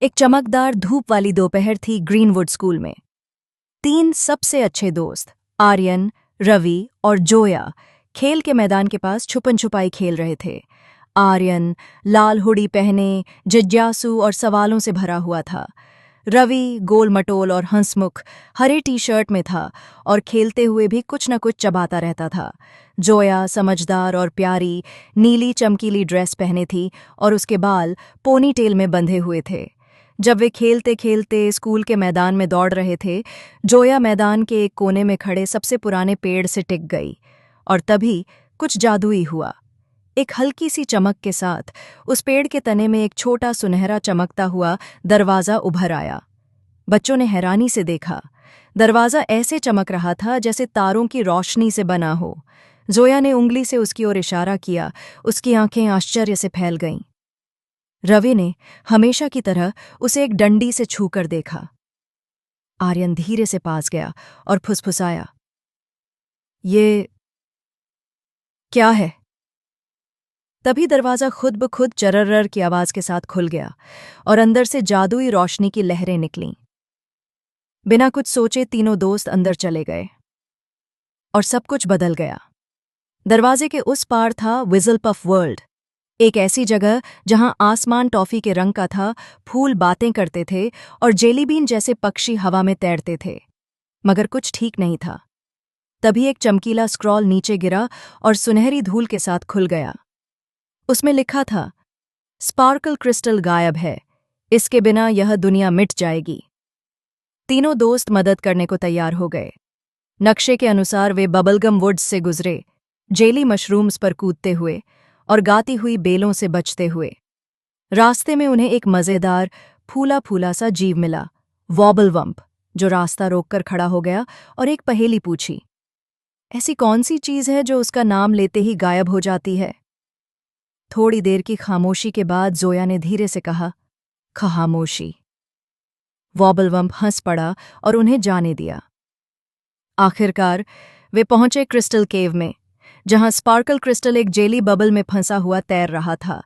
एक चमकदार धूप वाली दोपहर थी ग्रीनवुड स्कूल में। 3 सबसे अच्छे दोस्त आर्यन, रवि और जोया खेल के मैदान के पास छुपन छुपाई खेल रहे थे। आर्यन लाल हुडी पहने, जिज्ञासु और सवालों से भरा हुआ था। रवि गोल मटोल और हंसमुख हरे टी शर्ट में था और खेलते हुए भी कुछ न कुछ चबाता रहता था। जोया समझदार और प्यारी नीली चमकीली ड्रेस पहने थी और उसके बाल पोनीटेल में बंधे हुए थे। जब वे खेलते खेलते स्कूल के मैदान में दौड़ रहे थे, जोया मैदान के एक कोने में खड़े सबसे पुराने पेड़ से टिक गई। और तभी कुछ जादुई हुआ। एक हल्की सी चमक के साथ उस पेड़ के तने में एक छोटा सुनहरा चमकता हुआ दरवाज़ा उभर आया। बच्चों ने हैरानी से देखा। दरवाज़ा ऐसे चमक रहा था जैसे तारों की रोशनी से बना हो। जोया ने उंगली से उसकी ओर इशारा किया। उसकी आंखें आश्चर्य से फैल गईं। रवि ने हमेशा की तरह उसे एक डंडी से छूकर देखा। आर्यन धीरे से पास गया और फुसफुसाया, ये क्या है? तभी दरवाज़ा खुद ब खुद चरर की आवाज़ के साथ खुल गया और अंदर से जादुई रोशनी की लहरें निकलीं। बिना कुछ सोचे तीनों दोस्त अंदर चले गए और सब कुछ बदल गया। दरवाजे के उस पार था विज़ल पफ वर्ल्ड, एक ऐसी जगह जहां आसमान टॉफी के रंग का था, फूल बातें करते थे और जेलीबीन जैसे पक्षी हवा में तैरते थे। मगर कुछ ठीक नहीं था। तभी एक चमकीला स्क्रॉल नीचे गिरा और सुनहरी धूल के साथ खुल गया। उसमें लिखा था, स्पार्कल क्रिस्टल गायब है, इसके बिना यह दुनिया मिट जाएगी। तीनों दोस्त मदद करने को तैयार हो गए। नक्शे के अनुसार वे बबलगम वुड्स से गुजरे, जेली मशरूम्स पर कूदते हुए और गाती हुई बेलों से बचते हुए। रास्ते में उन्हें एक मज़ेदार फूला फूला सा जीव मिला, वॉबलवम्प, जो रास्ता रोककर खड़ा हो गया और एक पहेली पूछी, ऐसी कौन सी चीज़ है जो उसका नाम लेते ही गायब हो जाती है? थोड़ी देर की खामोशी के बाद जोया ने धीरे से कहा, खामोशी। वॉबलवम्प हंस पड़ा और उन्हें जाने दिया। आखिरकार वे पहुंचे क्रिस्टल केव में, जहां स्पार्कल क्रिस्टल एक जेली बबल में फंसा हुआ तैर रहा था।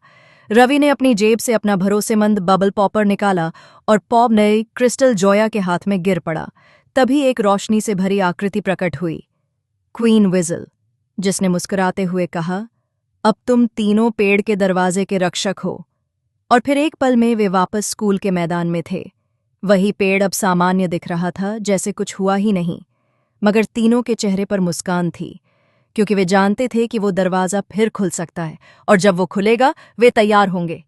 रवि ने अपनी जेब से अपना भरोसेमंद बबल पॉपर निकाला और पॉप नए क्रिस्टल जोया के हाथ में गिर पड़ा। तभी एक रोशनी से भरी आकृति प्रकट हुई, क्वीन विज़ल, जिसने मुस्कुराते हुए कहा, अब तुम तीनों पेड़ के दरवाजे के रक्षक हो। और फिर एक पल में वे वापस स्कूल के मैदान में थे। वही पेड़ अब सामान्य दिख रहा था, जैसे कुछ हुआ ही नहीं। मगर तीनों के चेहरे पर मुस्कान थी, क्योंकि वे जानते थे कि वो दरवाज़ा फिर खुल सकता है और जब वो खुलेगा वे तैयार होंगे।